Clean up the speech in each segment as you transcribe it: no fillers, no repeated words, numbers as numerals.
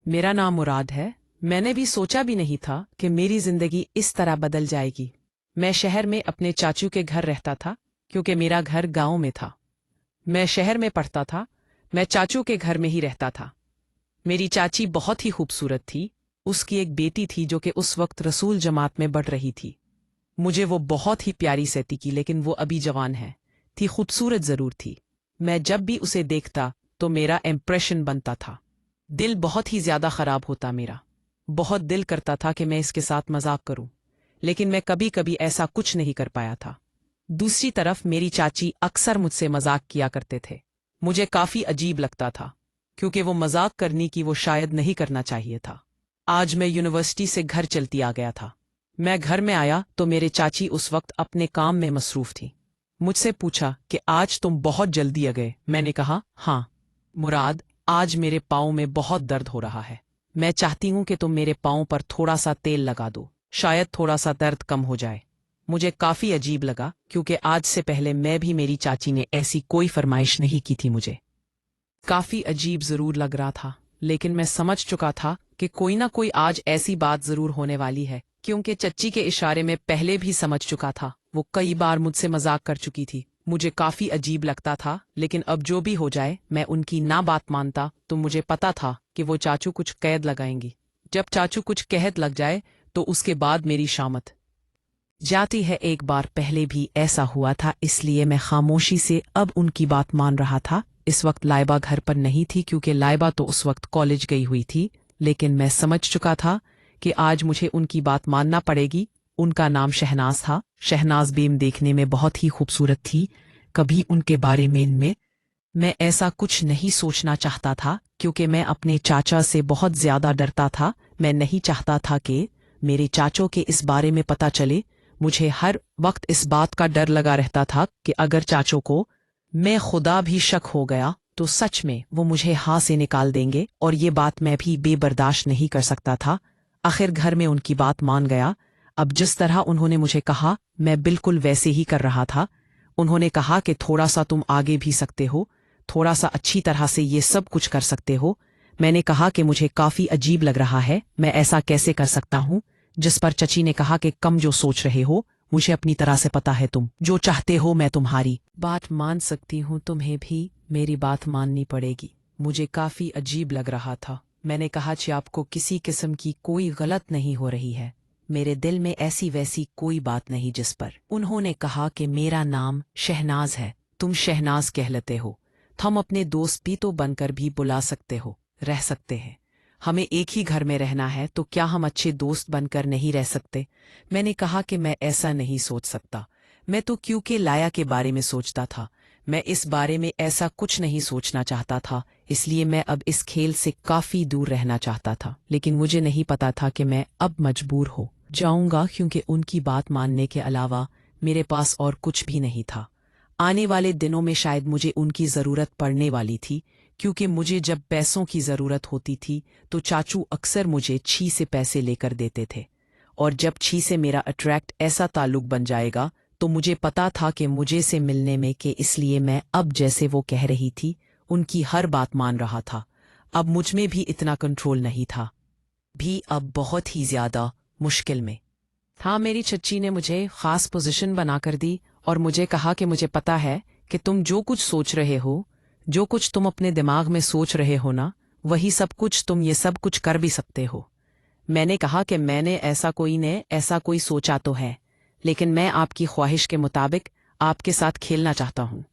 मेरा नाम मुराद है। मैंने भी सोचा भी नहीं था कि मेरी जिंदगी इस तरह बदल जाएगी। मैं शहर में अपने चाचू के घर रहता था क्योंकि मेरा घर गांव में था। मैं शहर में पढ़ता था, मैं चाचू के घर में ही रहता था। मेरी चाची बहुत ही खूबसूरत थी। उसकी एक बेटी थी जो कि उस वक्त रसूल जमात में बढ़ रही थी। मुझे वो बहुत ही प्यारी सहती की, लेकिन वो अभी जवान है थी, खूबसूरत जरूर थी। मैं जब भी उसे देखता तो मेरा इम्प्रेशन बनता था। दिल बहुत ही ज्यादा खराब होता मेरा। बहुत दिल करता था कि मैं इसके साथ मजाक करूं, लेकिन मैं कभी कभी ऐसा कुछ नहीं कर पाया था। दूसरी तरफ मेरी चाची अक्सर मुझसे मजाक किया करते थे। मुझे काफी अजीब लगता था क्योंकि वो मजाक करने की वो शायद नहीं करना चाहिए था। आज मैं यूनिवर्सिटी से घर चलती आ गया था। मैं घर में आया तो मेरे चाची उस वक्त अपने काम में मसरूफ थी। मुझसे पूछा कि आज तुम बहुत जल्दी आ गए। मैंने कहा, हाँ मुराद, आज मेरे पाँव में बहुत दर्द हो रहा है। मैं चाहती हूं कि तुम मेरे पाँव पर थोड़ा सा तेल लगा दो, शायद थोड़ा सा दर्द कम हो जाए। मुझे काफी अजीब लगा क्योंकि आज से पहले मैं भी मेरी चाची ने ऐसी कोई फरमाइश नहीं की थी। मुझे काफी अजीब जरूर लग रहा था, लेकिन मैं समझ चुका था कि कोई ना कोई आज ऐसी बात जरूर होने वाली है, क्योंकि चच्ची के इशारे में पहले भी समझ चुका था। वो कई बार मुझसे मजाक कर चुकी थी। मुझे काफी अजीब लगता था, लेकिन अब जो भी हो जाए मैं उनकी ना बात मानता। तो मुझे पता था कि वो चाचू कुछ कैद लगाएंगी। जब चाचू कुछ कहत लग जाए तो उसके बाद मेरी शामत जाती है। एक बार पहले भी ऐसा हुआ था, इसलिए मैं खामोशी से अब उनकी बात मान रहा था। इस वक्त लाइबा घर पर नहीं थी क्योंकि लाइबा तो उस वक्त कॉलेज गई हुई थी, लेकिन मैं समझ चुका था कि आज मुझे उनकी बात मानना पड़ेगी। उनका नाम शहनाज था। शहनाज बेम देखने में बहुत ही खूबसूरत थी। कभी उनके बारे में मैं ऐसा कुछ नहीं सोचना चाहता था क्योंकि मैं अपने चाचा से बहुत ज्यादा डरता था। मैं नहीं चाहता था कि मेरे चाचों के इस बारे में पता चले। मुझे हर वक्त इस बात का डर लगा रहता था कि अगर चाचों को मैं खुदा भी शक हो गया तो सच में वो मुझे हाथ से निकाल देंगे, और ये बात मैं भी बेबर्दाश्त नहीं कर सकता था। आखिर घर में उनकी बात मान गया। अब जिस तरह उन्होंने मुझे कहा मैं बिल्कुल वैसे ही कर रहा था। उन्होंने कहा कि थोड़ा सा तुम आगे भी सकते हो, थोड़ा सा अच्छी तरह से ये सब कुछ कर सकते हो। मैंने कहा कि मुझे काफी अजीब लग रहा है, मैं ऐसा कैसे कर सकता हूँ। जिस पर चची ने कहा कि कम जो सोच रहे हो, मुझे अपनी तरह से पता है, तुम जो चाहते हो मैं तुम्हारी बात मान सकती हूँ, तुम्हें भी मेरी बात माननी पड़ेगी। मुझे काफी अजीब लग रहा था। मैंने कहा कि आपको किसी किस्म की कोई गलत नहीं हो रही है, मेरे दिल में ऐसी वैसी कोई बात नहीं। जिस पर उन्होंने कहा कि मेरा नाम शहनाज है, तुम शहनाज कह लेते हो। हम अपने दोस्त भी तो बनकर भी बुला सकते हो, रह सकते हैं। हमें एक ही घर में रहना है, तो क्या हम अच्छे दोस्त बनकर नहीं रह सकते? मैंने कहा कि मैं ऐसा नहीं सोच सकता। मैं तो क्योंकि लाया के बारे में सोचता था। मैं इस बारे में ऐसा कुछ नहीं सोचना चाहता था, इसलिए मैं अब इस खेल से काफी दूर रहना चाहता था। लेकिन मुझे नहीं पता था कि मैं अब मजबूर हो जाऊंगा क्योंकि उनकी बात मानने के अलावा मेरे पास और कुछ भी नहीं था। आने वाले दिनों में शायद मुझे उनकी ज़रूरत पड़ने वाली थी, क्योंकि मुझे जब पैसों की ज़रूरत होती थी तो चाचू अक्सर मुझे छी से पैसे लेकर देते थे। और जब छी से मेरा अट्रैक्ट ऐसा ताल्लुक बन जाएगा तो मुझे पता था कि मुझे से मिलने में के, इसलिए मैं अब जैसे वो कह रही थी उनकी हर बात मान रहा था। अब मुझ में भी इतना कंट्रोल नहीं था, भी अब बहुत ही ज़्यादा मुश्किल में था। मेरी चच्ची ने मुझे ख़ास पोजीशन बनाकर दी और मुझे कहा कि मुझे पता है कि तुम जो कुछ सोच रहे हो, जो कुछ तुम अपने दिमाग में सोच रहे हो ना, वही सब कुछ तुम ये सब कुछ कर भी सकते हो। मैंने कहा कि मैंने ऐसा कोई सोचा तो है, लेकिन मैं आपकी ख्वाहिश के मुताबिक आपके साथ खेलना चाहता हूँ।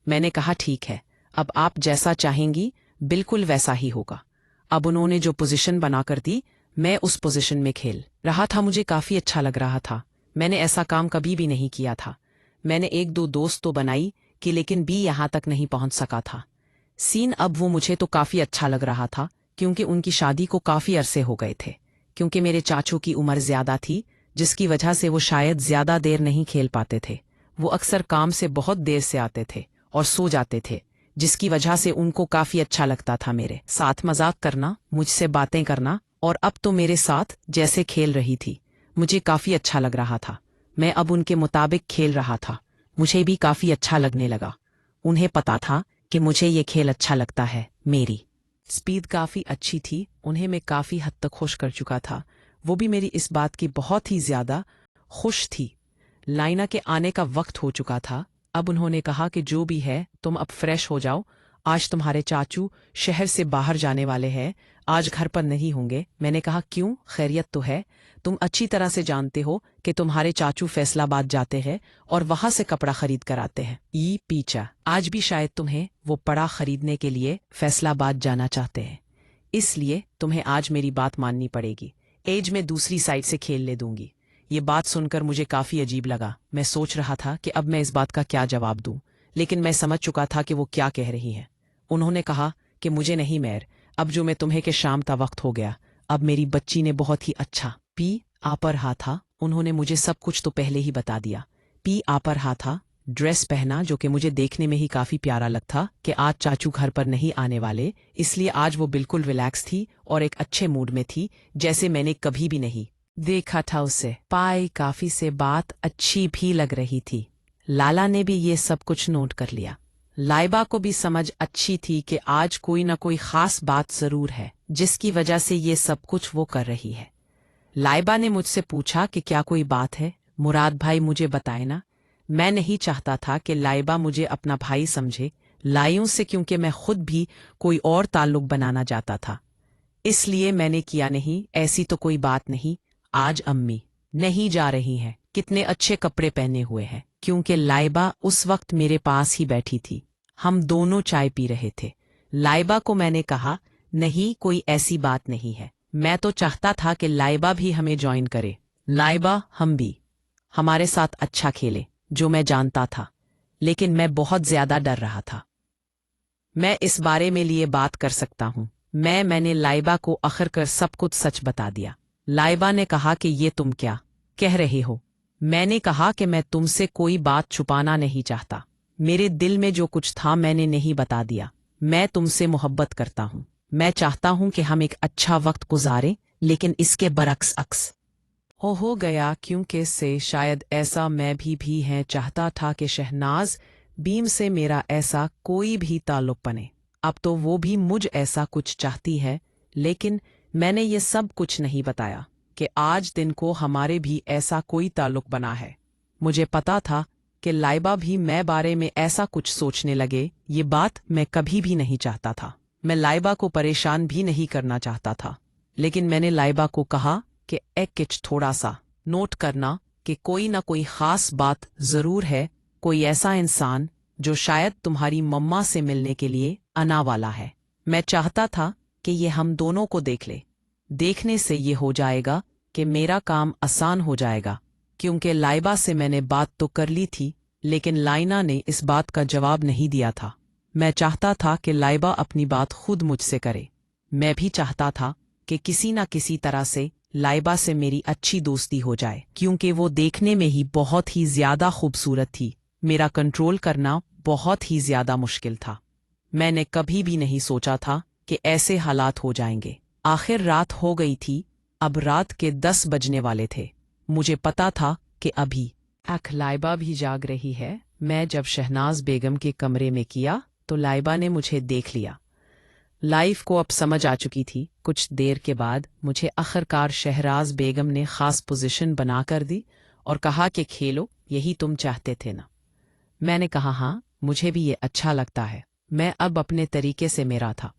मैंने कहा ठीक है, अब आप जैसा चाहेंगी बिल्कुल वैसा ही होगा। अब उन्होंने जो पोजीशन बनाकर दी, मैं उस पोजीशन में खेल रहा था। मुझे काफी अच्छा लग रहा था। मैंने ऐसा काम कभी भी नहीं किया था। मैंने एक दो दोस्त तो बनाई कि, लेकिन भी यहाँ तक नहीं पहुंच सका था। सीन अब वो मुझे तो काफी अच्छा लग रहा था क्योंकि उनकी शादी को काफी अरसे हो गए थे। क्योंकि मेरे चाचू की उम्र ज्यादा थी, जिसकी वजह से वो शायद ज्यादा देर नहीं खेल पाते थे। वो अक्सर काम से बहुत देर से आते थे और सो जाते थे, जिसकी वजह से उनको काफी अच्छा लगता था मेरे साथ मजाक करना, मुझसे बातें करना। और अब तो मेरे साथ जैसे खेल रही थी, मुझे काफी अच्छा लग रहा था। मैं अब उनके मुताबिक खेल रहा था। मुझे भी काफी अच्छा लगने लगा। उन्हें पता था कि मुझे ये खेल अच्छा लगता है। मेरी स्पीड काफ़ी अच्छी थी, उन्हें मैं काफ़ी हद तक खुश कर चुका था। वो भी मेरी इस बात की बहुत ही ज़्यादा खुश थी। लाइना के आने का वक्त हो चुका था। अब उन्होंने कहा कि जो भी है तुम अब फ्रेश हो जाओ, आज तुम्हारे चाचू शहर से बाहर जाने वाले हैं, आज घर पर नहीं होंगे। मैंने कहा क्यों, खैरियत तो है? तुम अच्छी तरह से जानते हो कि तुम्हारे चाचू फैसलाबाद जाते हैं और वहां से कपड़ा खरीद कर आते हैं। ई पीछा आज भी शायद तुम्हें वो कपड़ा खरीदने के लिए फैसलाबाद जाना चाहते हैं, इसलिए तुम्हें आज मेरी बात माननी पड़ेगी। एज में दूसरी साइड से खेल ले दूंगी। ये बात सुनकर मुझे काफी अजीब लगा। मैं सोच रहा था कि अब मैं इस बात का क्या जवाब दूं, लेकिन मैं समझ चुका था कि वो क्या कह रही हैं। उन्होंने कहा कि मुझे नहीं मैर, अब जो मैं तुम्हें के शाम का वक्त हो गया, अब मेरी बच्ची ने बहुत ही अच्छा पी आ पर रहा था। उन्होंने मुझे सब कुछ तो पहले ही बता दिया। पी आ पर रहा था, ड्रेस पहना जो कि मुझे देखने में ही काफी प्यारा लगता कि आज चाचू घर पर नहीं आने वाले, इसलिए आज वो बिल्कुल रिलैक्स थी और एक अच्छे मूड में थी, जैसे मैंने कभी भी नहीं देखा था उसे। पाई काफी से बात अच्छी भी लग रही थी। लाला ने भी ये सब कुछ नोट कर लिया। लाइबा को भी समझ अच्छी थी कि आज कोई ना कोई खास बात जरूर है जिसकी वजह से ये सब कुछ वो कर रही है। लाइबा ने मुझसे पूछा कि क्या कोई बात है मुराद भाई, मुझे बताए ना। मैं नहीं चाहता था कि लाइबा मुझे अपना भाई समझे लाइयों से, क्योंकि मैं खुद भी कोई और ताल्लुक बनाना चाहता था, इसलिए मैंने किया नहीं। ऐसी तो कोई बात नहीं, आज अम्मी नहीं जा रही हैं, कितने अच्छे कपड़े पहने हुए हैं। क्योंकि लाइबा उस वक्त मेरे पास ही बैठी थी, हम दोनों चाय पी रहे थे। लाइबा को मैंने कहा नहीं, कोई ऐसी बात नहीं है। मैं तो चाहता था कि लाइबा भी हमें ज्वाइन करे। लाइबा हम भी हमारे साथ अच्छा खेले, जो मैं जानता था, लेकिन मैं बहुत ज्यादा डर रहा था। मैं इस बारे में लिए बात कर सकता हूँ। मैंने लाइबा को आखिरकार सब कुछ सच बता दिया। लाइबा ने कहा कि ये तुम क्या कह रहे हो? मैंने कहा कि मैं तुमसे कोई बात छुपाना नहीं चाहता। मेरे दिल में जो कुछ था मैंने नहीं बता दिया। मैं तुमसे मोहब्बत करता हूँ, मैं चाहता हूँ कि हम एक अच्छा वक्त गुजारें, लेकिन इसके बरक्स हो गया, क्योंकि से शायद ऐसा मैं भी है चाहता था कि शहनाज बीम से मेरा ऐसा कोई भी ताल्लुक बने। अब तो वो भी मुझ ऐसा कुछ चाहती है, लेकिन मैंने ये सब कुछ नहीं बताया कि आज दिन को हमारे भी ऐसा कोई ताल्लुक बना है। मुझे पता था कि लाइबा भी मैं बारे में ऐसा कुछ सोचने लगे। ये बात मैं कभी भी नहीं चाहता था। मैं लाइबा को परेशान भी नहीं करना चाहता था, लेकिन मैंने लाइबा को कहा कि एक थोड़ा सा नोट करना कि कोई ना कोई खास बात जरूर है, कोई ऐसा इंसान जो शायद तुम्हारी मम्मा से मिलने के लिए आना वाला है। मैं चाहता था कि ये हम दोनों को देख ले। देखने से ये हो जाएगा कि मेरा काम आसान हो जाएगा, क्योंकि लाइबा से मैंने बात तो कर ली थी, लेकिन लाइना ने इस बात का जवाब नहीं दिया था। मैं चाहता था कि लाइबा अपनी बात खुद मुझसे करे। मैं भी चाहता था कि किसी न किसी तरह से लाइबा से मेरी अच्छी दोस्ती हो जाए, क्योंकि वो देखने में ही बहुत ही ज्यादा खूबसूरत थी। मेरा कंट्रोल करना बहुत ही ज्यादा मुश्किल था। मैंने कभी भी नहीं सोचा था कि ऐसे हालात हो जाएंगे। आखिर रात हो गई थी, अब रात के 10 बजने वाले थे। मुझे पता था कि अभी लाइबा भी जाग रही है। मैं जब शहनाज बेगम के कमरे में किया तो लाइबा ने मुझे देख लिया। लाइफ को अब समझ आ चुकी थी। कुछ देर के बाद मुझे आखिरकार शहनाज बेगम ने खास पोजीशन बनाकर दी और कहा कि खेलो, यही तुम चाहते थे ना? मैंने कहा हाँ, मुझे भी ये अच्छा लगता है। मैं अब अपने तरीके से मेरा था।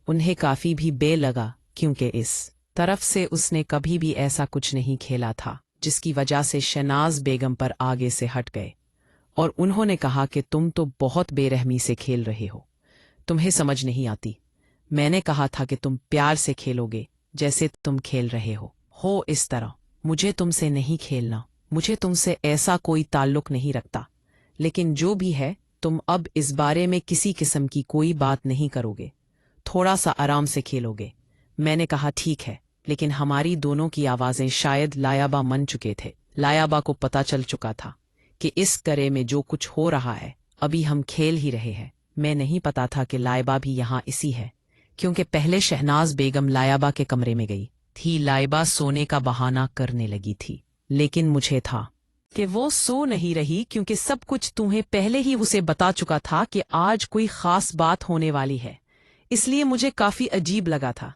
उन्हें काफी भी बे लगा, क्योंकि इस तरफ से उसने कभी भी ऐसा कुछ नहीं खेला था, जिसकी वजह से शहनाज बेगम पर आगे से हट गए और उन्होंने कहा कि तुम तो बहुत बेरहमी से खेल रहे हो, तुम्हें समझ नहीं आती। मैंने कहा था कि तुम प्यार से खेलोगे जैसे तुम खेल रहे हो इस तरह। मुझे तुमसे नहीं खेलना, मुझे तुमसे ऐसा कोई ताल्लुक नहीं रखता, लेकिन जो भी है तुम अब इस बारे में किसी किस्म की कोई बात नहीं करोगे, थोड़ा सा आराम से खेलोगे। मैंने कहा ठीक है, लेकिन हमारी दोनों की आवाजें शायद लाइबा मन चुके थे। लाइबा को पता चल चुका था कि इस करे में जो कुछ हो रहा है अभी हम खेल ही रहे हैं। मैं नहीं पता था कि लाइबा भी यहाँ इसी है, क्योंकि पहले शहनाज बेगम लाइबा के कमरे में गई थी। लाइबा सोने का बहाना करने लगी थी, लेकिन मुझे था कि वो सो नहीं रही, क्योंकि सब कुछ तुम्हें पहले ही उसे बता चुका था कि आज कोई खास बात होने वाली है। اس لیے مجھے کافی عجیب لگا تھا۔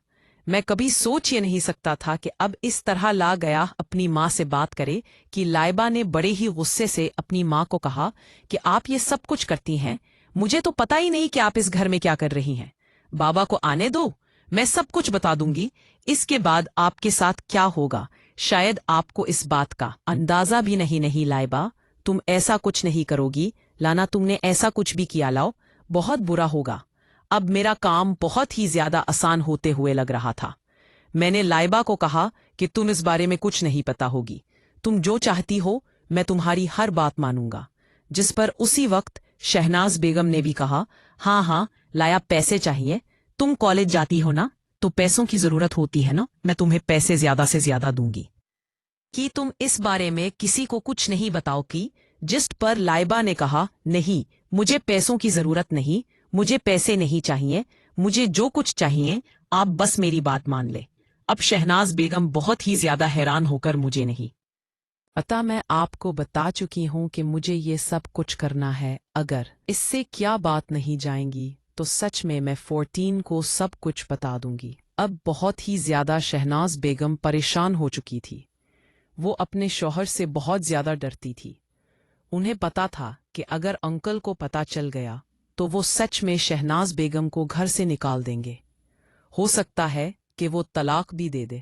میں کبھی سوچ یہ نہیں سکتا تھا کہ اب اس طرح لا گیا اپنی ماں سے بات کرے کہ لائبہ نے بڑے ہی غصے سے اپنی ماں کو کہا کہ آپ یہ سب کچھ کرتی ہیں، مجھے تو پتہ ہی نہیں کہ آپ اس گھر میں کیا کر رہی ہیں۔ بابا کو آنے دو، میں سب کچھ بتا دوں گی، اس کے بعد آپ کے ساتھ کیا ہوگا شاید آپ کو اس بات کا اندازہ بھی نہیں لائبہ، تم ایسا کچھ نہیں کرو گی، لانا تم نے ایسا کچھ بھی کیا لاؤ، بہت برا ہوگا۔ اب میرا کام بہت ہی زیادہ آسان ہوتے ہوئے لگ رہا تھا۔ میں نے لائبہ کو کہا کہ تم اس بارے میں کچھ نہیں پتا ہوگی، تم جو چاہتی ہو میں تمہاری ہر بات مانوں گا، جس پر اسی وقت شہناز بیگم نے بھی کہا، ہاں ہاں لایا، پیسے چاہیے، تم کالج جاتی ہو نا، تو پیسوں کی ضرورت ہوتی ہے نا، میں تمہیں پیسے زیادہ سے زیادہ دوں گی۔ کہ تم اس بارے میں کسی کو کچھ نہیں بتاؤ کی، جس پر لائبہ نے کہا، نہیں مجھے پیسوں کی ضرورت نہیں، مجھے پیسے نہیں چاہیے، مجھے جو کچھ چاہیے آپ بس میری بات مان لے۔ اب شہناز بیگم بہت ہی زیادہ حیران ہو کر مجھے نہیں پتا، میں آپ کو بتا چکی ہوں کہ مجھے یہ سب کچھ کرنا ہے، اگر اس سے کیا بات نہیں جائیں گی تو سچ میں 14 کو سب کچھ بتا دوں گی۔ اب بہت ہی زیادہ شہناز بیگم پریشان ہو چکی تھی، وہ اپنے شوہر سے بہت زیادہ ڈرتی تھی۔ انہیں پتا تھا کہ اگر انکل کو پتا چل گیا تو وہ سچ میں شہناز بیگم کو گھر سے نکال دیں گے، ہو سکتا ہے کہ وہ طلاق بھی دے دے۔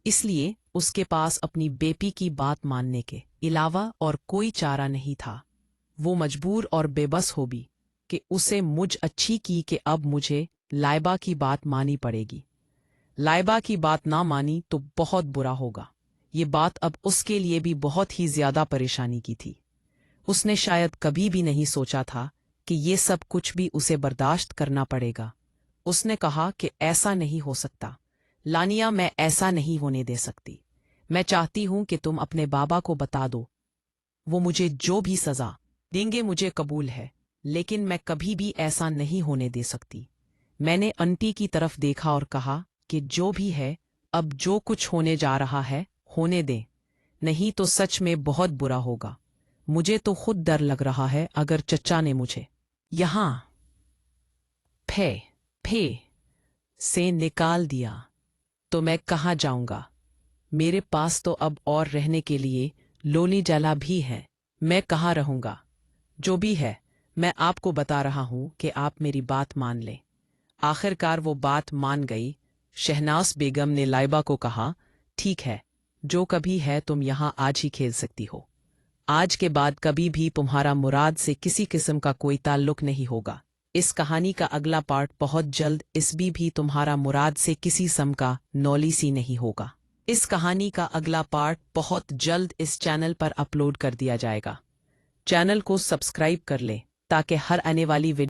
اس لیے اس کے پاس اپنی بیٹی کی بات ماننے کے علاوہ اور کوئی چارہ نہیں تھا۔ وہ مجبور اور بے بس ہو بھی کہ اسے مجھ اچھی کی کہ اب مجھے لائبہ کی بات مانی پڑے گی۔ لائبہ کی بات نہ مانی تو بہت برا ہوگا۔ یہ بات اب اس کے لیے بھی بہت ہی زیادہ پریشانی کی تھی۔ اس نے شاید کبھی بھی نہیں سوچا تھا کہ یہ سب کچھ بھی اسے برداشت کرنا پڑے گا۔ اس نے کہا کہ ایسا نہیں ہو سکتا لانیہ، میں ایسا نہیں ہونے دے سکتی، میں چاہتی ہوں کہ تم اپنے بابا کو بتا دو، وہ مجھے جو بھی سزا دیں گے مجھے قبول ہے، لیکن میں کبھی بھی ایسا نہیں ہونے دے سکتی۔ میں نے انٹی کی طرف دیکھا اور کہا کہ جو بھی ہے اب جو کچھ ہونے جا رہا ہے ہونے دیں، نہیں تو سچ میں بہت برا ہوگا۔ مجھے تو خود ڈر لگ رہا ہے اگر چچا نے مجھے یہاں پھے سے نکال دیا تو میں کہاں جاؤں گا؟ میرے پاس تو اب اور رہنے کے لیے لونی جلا بھی ہے، میں کہاں رہوں گا؟ جو بھی ہے میں آپ کو بتا رہا ہوں کہ آپ میری بات مان لیں۔ آخر کار وہ بات مان گئی۔ شہناز بیگم نے لائبہ کو کہا، ٹھیک ہے، جو کبھی ہے تم یہاں آج ہی کھیل سکتی ہو، آج کے بعد کبھی بھی تمہارا مراد سے کسی قسم کا کوئی تعلق نہیں ہوگا۔ اس کہانی کا اگلا پارٹ بہت جلد، اس بھی تمہارا مراد سے کسی قسم کا نولیسی نہیں ہوگا۔ اس کہانی کا اگلا پارٹ بہت جلد اس چینل پر اپلوڈ کر دیا جائے گا۔ چینل کو سبسکرائب کر لیں تاکہ ہر آنے والی ویڈیو